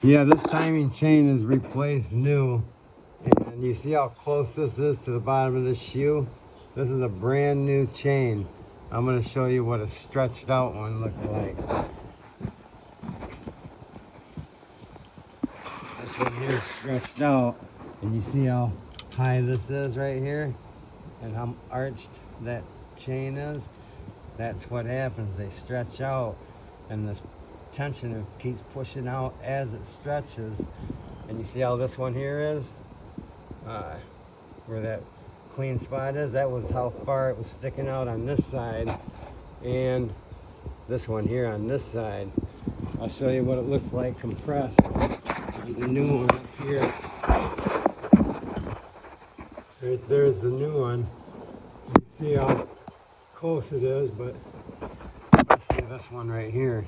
Yeah, this timing chain is replaced new. And you see how close this is to the bottom of the shoe? This is a brand new chain. I'm going to show you what a stretched out one looks like. This one here is stretched out. And you see how high this is right here? And how arched that chain is? That's what happens. They stretch out. And this tension keeps pushing out as it stretches. And you see how this one here is? Where that clean spot is, that was how far it was sticking out on this side, and this one here on this side. I'll show you what it looks like compressed. The new one up here. Right there's the new one. You see how close it is, but let's see this one right here.